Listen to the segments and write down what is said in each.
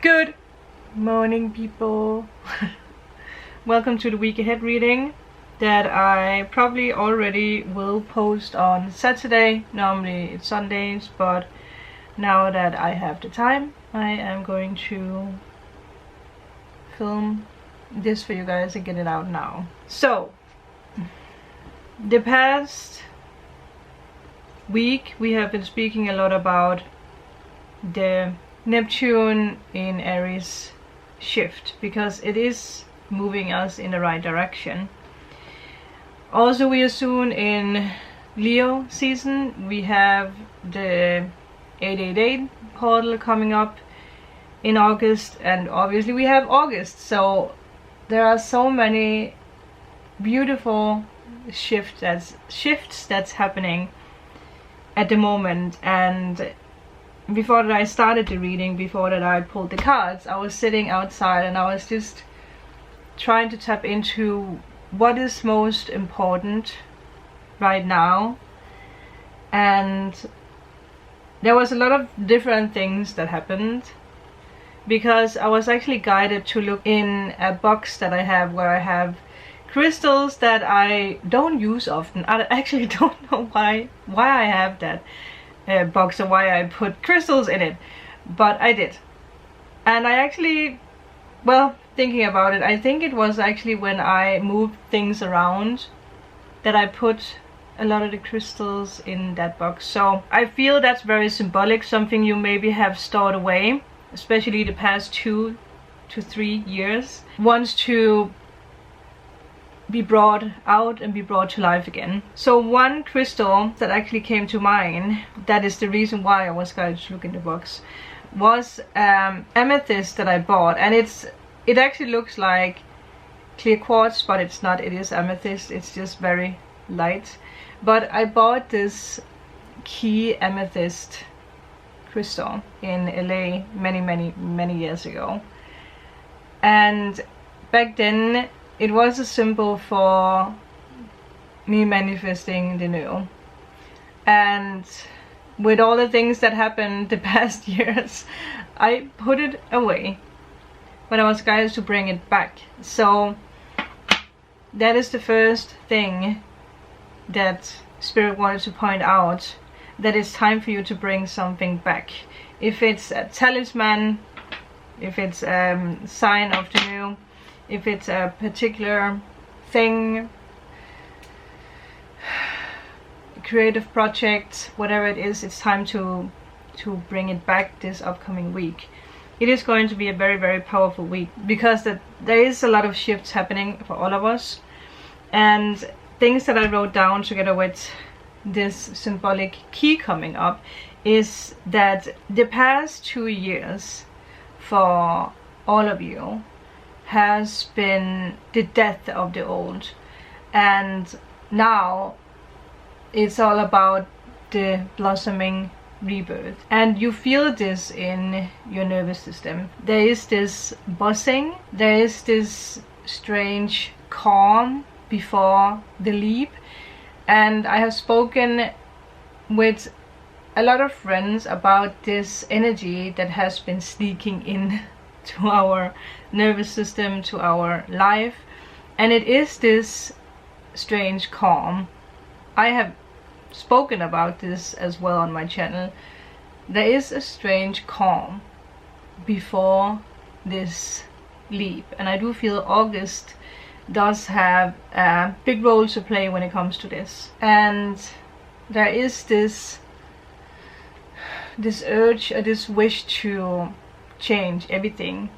Good morning, people. Welcome to the week ahead reading that I probably already will post on Saturday. Normally it's Sundays, but now that I have the time, I am going to film this for you guys and get it out now. So, the past week we have been speaking a lot about the Neptune in Aries shift, because it is moving us in the right direction. Also, we are soon in Leo season. We have the 888 portal coming up in August, and obviously we have August, so there are so many beautiful shifts that's happening at the moment. And before that I started the reading, before that I pulled the cards, I was sitting outside and I was just trying to tap into what is most important right now. And there was a lot of different things that happened, because I was actually guided to look in a box that I have, where I have crystals that I don't use often. I actually don't know why I have that box and why I put crystals in it, but I did. And I actually, well, thinking about it, I think it was actually when I moved things around that I put a lot of the crystals in that box. So I feel that's very symbolic, something you maybe have stored away, especially the past 2 to 3 years, wants to be brought out and be brought to life again. So one crystal that actually came to mind, that is the reason why I was guided to look in the box, was amethyst that I bought. And it actually looks like clear quartz, but it's not. It is amethyst. It's just very light. But I bought this key amethyst crystal in LA many years ago, and back then it was a symbol for me manifesting the new. And with all the things that happened the past years, I put it away, but I was guided to bring it back. So that is the first thing that Spirit wanted to point out, that it's time for you to bring something back. If it's a talisman, if it's a sign of the new, if it's a particular thing, creative project, whatever it is, it's time to bring it back this upcoming week. It is going to be a very powerful week, because there is a lot of shifts happening for all of us. And things that I wrote down together with this symbolic key coming up is that the past 2 years for all of you has been the death of the old, and now it's all about the blossoming rebirth. And you feel this in your nervous system. There is this buzzing, there is this strange calm before the leap. And I have spoken with a lot of friends about this energy that has been sneaking in to our nervous system, to our life, and it is this strange calm. I have spoken about this as well on my channel. There is a strange calm before this leap, and I do feel August does have a big role to play when it comes to this. And there is this urge, or this wish to change everything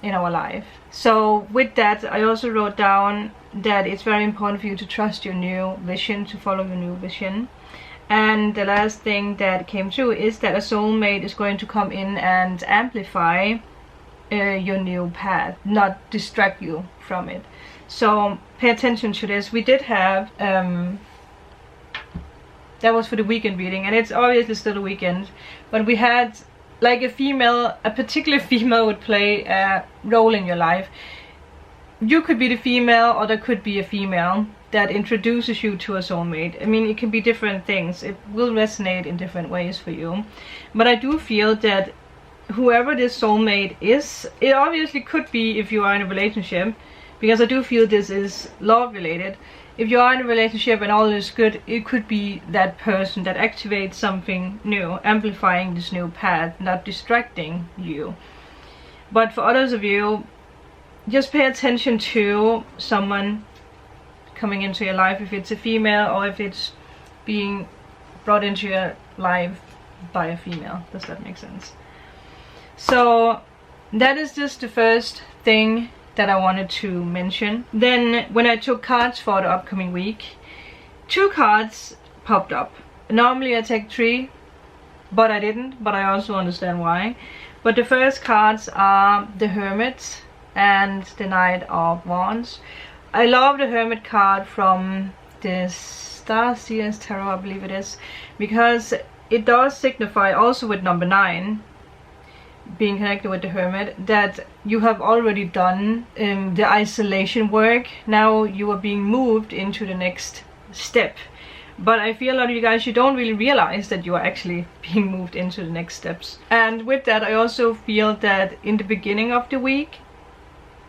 in our life. So with that, I also wrote down that it's very important for you to trust your new vision, to follow your new vision. And the last thing that came through is that a soulmate is going to come in and amplify your new path, not distract you from it. So pay attention to this. We did have that was for the weekend reading, and it's obviously still a weekend, but we had like a particular female would play a role in your life. You could be the female, or there could be a female that introduces you to a soulmate. I mean, it can be different things. It will resonate in different ways for you. But I do feel that whoever this soulmate is, it obviously could be if you are in a relationship, because I do feel this is love related. If you are in a relationship and all is good, it could be that person that activates something new, amplifying this new path, not distracting you. But for others of you, just pay attention to someone coming into your life, if it's a female or if it's being brought into your life by a female. Does that make sense? So that is just the first thing that I wanted to mention. Then when I took cards for the upcoming week, 2 cards popped up. Normally I take 3, but I didn't, but I also understand why. But the first cards are the Hermit and the Knight of Wands. I love the Hermit card from the SandraAngelinaTarot, I believe it is, because it does signify also with number 9 being connected with the Hermit that you have already done the isolation work. Now you are being moved into the next step. But I feel a lot of you guys, you don't really realize that you are actually being moved into the next steps. And with that, I also feel that in the beginning of the week,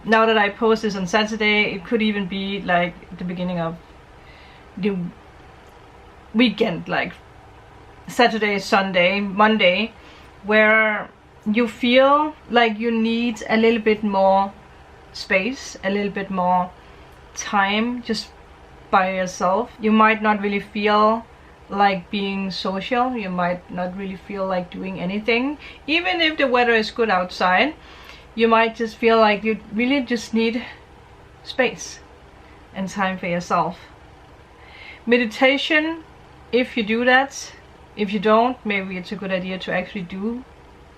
now that I post this on Saturday, it could even be like the beginning of the weekend, like Saturday, Sunday, Monday, where you feel like you need a little bit more space, a little bit more time just by yourself. You might not really feel like being social, you might not really feel like doing anything. Even if the weather is good outside, you might just feel like you really just need space and time for yourself. Meditation, if you do that. If you don't, maybe it's a good idea to actually do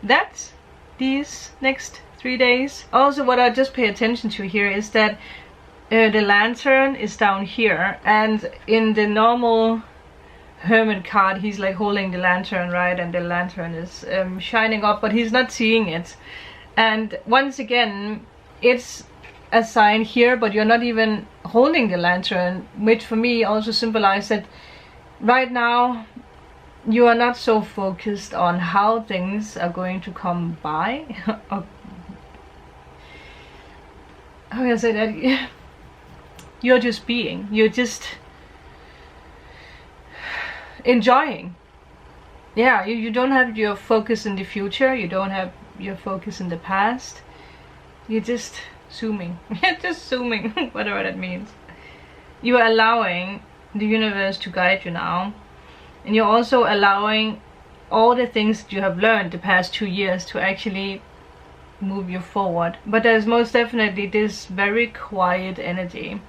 that these next 3 days. Also, what I just pay attention to here is that the lantern is down here, and in the normal Hermit card he's like holding the lantern, right, and the lantern is shining up, but he's not seeing it. And once again, it's a sign here, but you're not even holding the lantern, which for me also symbolizes that right now you are not so focused on how things are going to come by. How can I say that? You're just being. You're just enjoying. Yeah, you don't have your focus in the future. You don't have your focus in the past. You're just zooming. You're just zooming, whatever that means. You are allowing the universe to guide you now. And you're also allowing all the things that you have learned the past 2 years to actually move you forward. But there's most definitely this very quiet energy.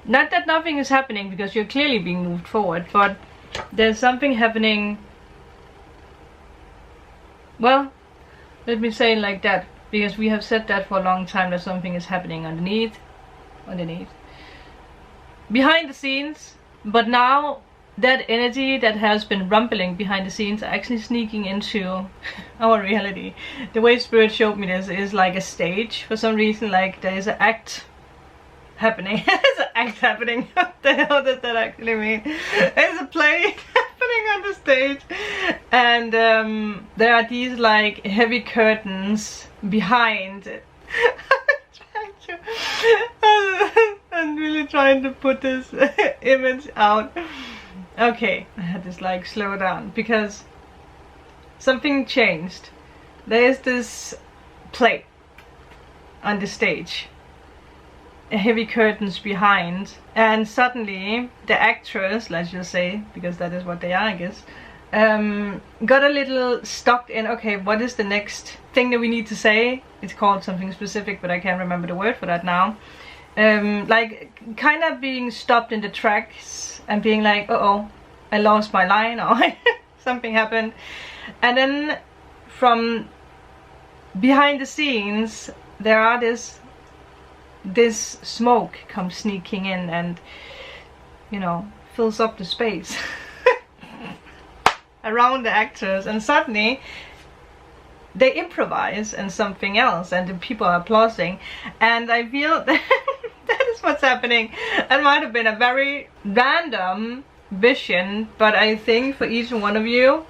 Not that nothing is happening, because you're clearly being moved forward, but there's something happening. Well, let me say it like that, because we have said that for a long time, that something is happening underneath, behind the scenes. But now that energy that has been rumbling behind the scenes are actually sneaking into our reality. The way Spirit showed me this is like a stage. For some reason, like there is an act happening. There's an act happening. What the hell does that actually mean? There's a play happening on the stage, and there are these like heavy curtains behind it. I'm really trying to put this image out. Okay, I had to like slow down because something changed. There's this play on the stage, heavy curtains behind, and suddenly the actress, let's just say, because that is what they are, I guess, got a little stuck in, okay, what is the next thing that we need to say? It's called something specific, but I can't remember the word for that now. Like kind of being stopped in the tracks and being like, uh-oh, I lost my line, or something happened. And then from behind the scenes there are this smoke comes sneaking in and, you know, fills up the space around the actors, and suddenly they improvise and something else, and the people are applauding. And I feel that that is what's happening. It might have been a very random vision, but I think for each one of you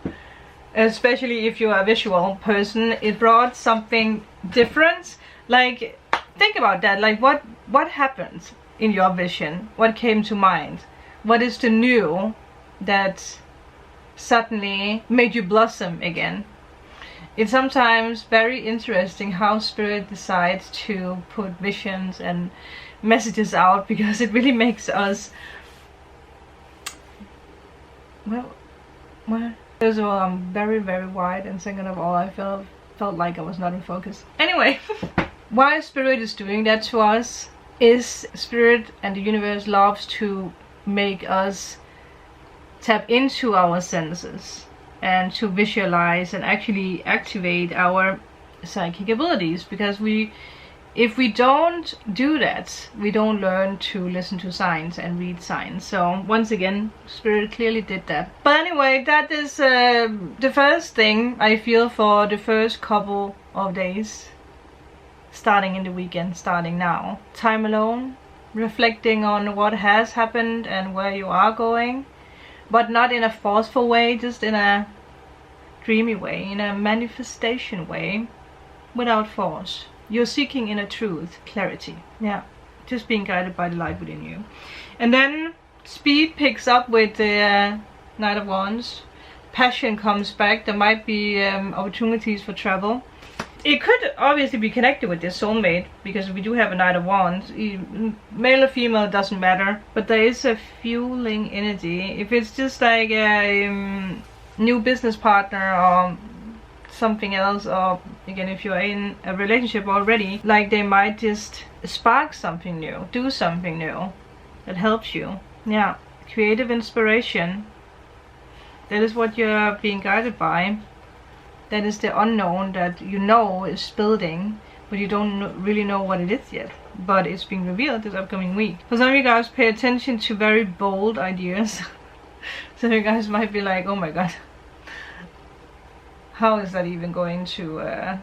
especially if you're a visual person. It brought something different. Like, think about that. Like, what happened in your vision? What came to mind? What is the new that suddenly made you blossom again? It's sometimes very interesting how spirit decides to put visions and messages out, because it really makes us, well, first of all, I'm very, very wide, and second of all, I felt like I was not in focus. Anyway, why spirit is doing that to us is spirit and the universe loves to make us tap into our senses and to visualize and actually activate our psychic abilities, because if we don't do that, we don't learn to listen to signs and read signs. So once again, spirit clearly did that. But anyway, that is the first thing I feel for the first couple of days, starting in the weekend, starting now. Time alone, reflecting on what has happened and where you are going, but not in a forceful way, just in a dreamy way, in a manifestation way, without force. You're seeking inner truth, clarity. Yeah, just being guided by the light within you. And then speed picks up with the Knight of Wands. Passion comes back. There might be opportunities for travel. It could obviously be connected with this soulmate, because we do have a Knight of Wands. Male or female, doesn't matter. But there is a fueling energy. If it's just like a new business partner or something else, or again, if you're in a relationship already, like they might just spark something new, do something new that helps you. Yeah, creative inspiration. That is what you're being guided by. That is the unknown that you know is building, but you don't really know what it is yet. But it's being revealed this upcoming week. For some of you guys, pay attention to very bold ideas. Some of you guys might be like, oh my god, how is that even going to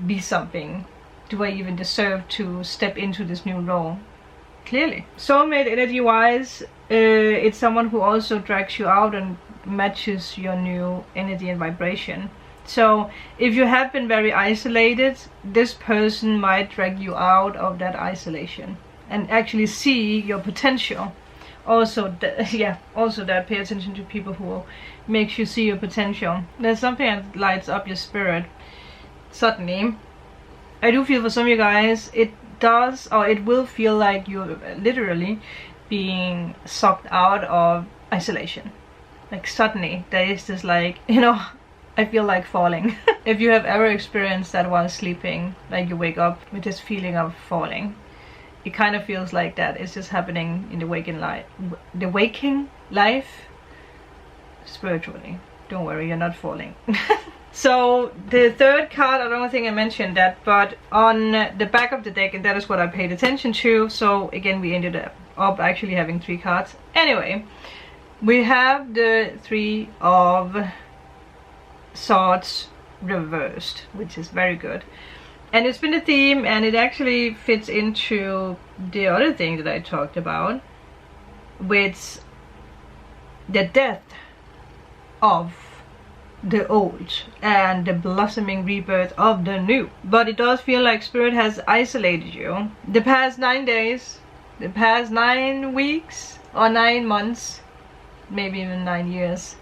be something? Do I even deserve to step into this new role? Clearly. Soulmate energy wise, it's someone who also drags you out and matches your new energy and vibration. So if you have been very isolated, this person might drag you out of that isolation and actually see your potential. Also, also that, pay attention to people who makes you see your potential. There's something that lights up your spirit suddenly. I do feel for some of you guys, it does, or it will feel like you're literally being sucked out of isolation. Like suddenly there is this, like, you know, I feel like falling. If you have ever experienced that while sleeping, like you wake up with this feeling of falling, it kind of feels like that. It's just happening in the waking life spiritually. Don't worry, you're not falling. So the third card, I don't think I mentioned that, but on the back of the deck, and that is what I paid attention to. So again, we ended up actually having 3 cards. Anyway, we have the 3 of Swords reversed, which is very good. And it's been a theme, and it actually fits into the other thing that I talked about, with the death of the old and the blossoming rebirth of the new. But it does feel like spirit has isolated you the past 9 days, the past 9 weeks, or 9 months, maybe even 9 years,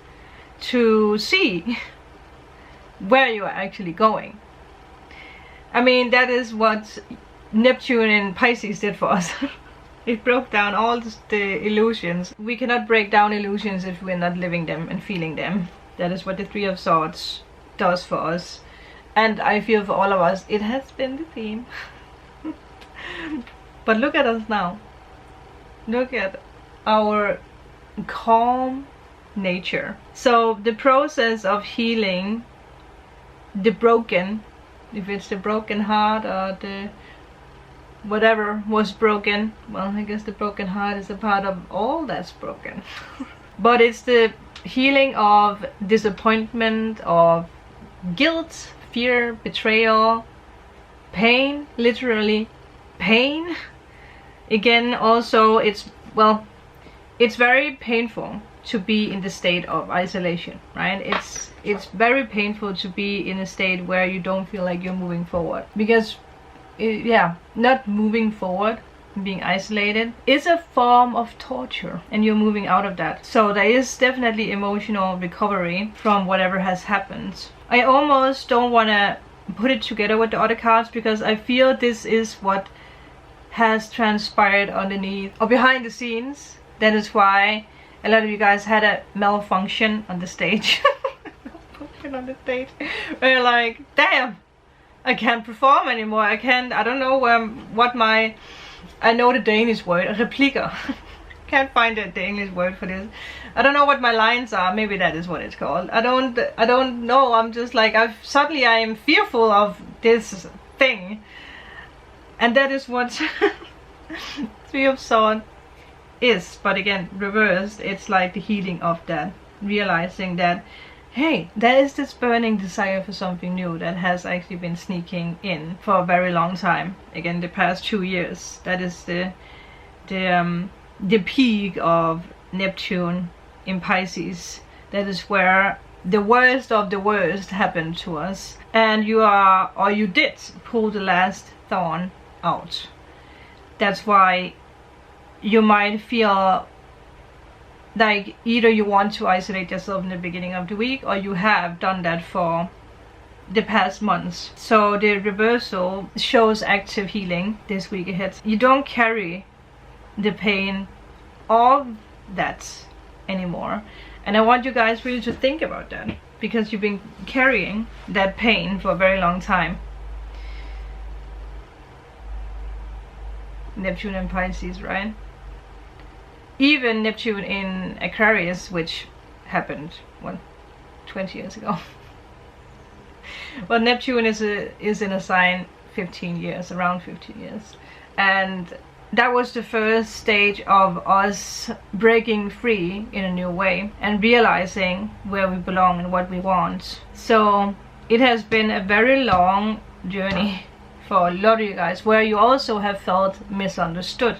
to see where you are actually going. I mean, that is what Neptune in Pisces did for us. It broke down all the illusions. We cannot break down illusions if we're not living them and feeling them. That is what the 3 of Swords does for us. And I feel for all of us, it has been the theme. But look at us now. Look at our calm nature. So the process of healing the broken, if it's the broken heart or the whatever was broken, well, I guess the broken heart is a part of all that's broken. But it's the healing of disappointment, of guilt, fear, betrayal, pain, literally pain. Again, also, it's very painful to be in the state of isolation, right? It's it's very painful to be in a state where you don't feel like you're moving forward, because yeah, not moving forward, being isolated, is a form of torture, and you're moving out of that. So there is definitely emotional recovery from whatever has happened. I almost don't want to put it together with the other cards, because I feel this is what has transpired underneath or behind the scenes. That is why a lot of you guys had a malfunction on the stage. On the stage where you're like, damn, I can't perform anymore. I don't know what my, I know the Danish word, replikker. Can't find the English word for this. I don't know what my lines are. Maybe that is what it's called. I don't know. I'm just like, suddenly I am fearful of this thing, and that is what Three of Swords is. But again, reversed, it's like the healing of that, realizing that, hey, there is this burning desire for something new that has actually been sneaking in for a very long time. Again, the past 2 years. That is the peak of Neptune in Pisces. That is where the worst of the worst happened to us, and you did pull the last thorn out. That's why you might feel like either you want to isolate yourself in the beginning of the week, or you have done that for the past months. So the reversal shows active healing this week ahead. You don't carry the pain of that anymore, and I want you guys really to think about that, because you've been carrying that pain for a very long time. Neptune and Pisces, right? Even Neptune in Aquarius, which happened, what, 20 years ago. Well, Neptune is in a sign 15 years, around 15 years. And that was the first stage of us breaking free in a new way and realizing where we belong and what we want. So it has been a very long journey for a lot of you guys, where you also have felt misunderstood.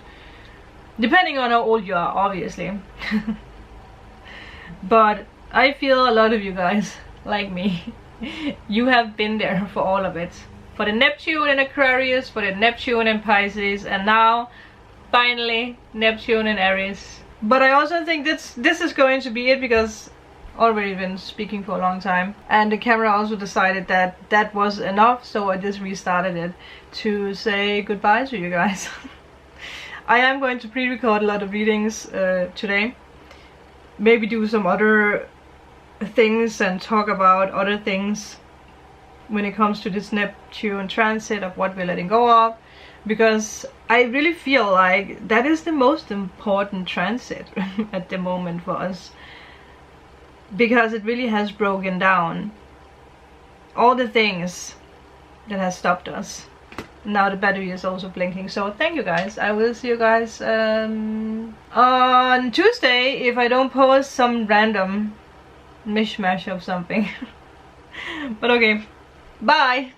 Depending on how old you are, obviously. But I feel a lot of you guys, like me, you have been there for all of it. For the Neptune in Aquarius, for the Neptune in Pisces, and now, finally, Neptune in Aries. But I also think this is going to be it, because already been speaking for a long time, and the camera also decided that that was enough, so I just restarted it to say goodbye to you guys. I am going to pre-record a lot of readings today, maybe do some other things and talk about other things when it comes to this Neptune transit, of what we're letting go of, because I really feel like that is the most important transit at the moment for us, because it really has broken down all the things that has stopped us. Now the battery is also blinking, so thank you guys. I will see you guys on Tuesday, if I don't post some random mishmash of something. But okay, bye.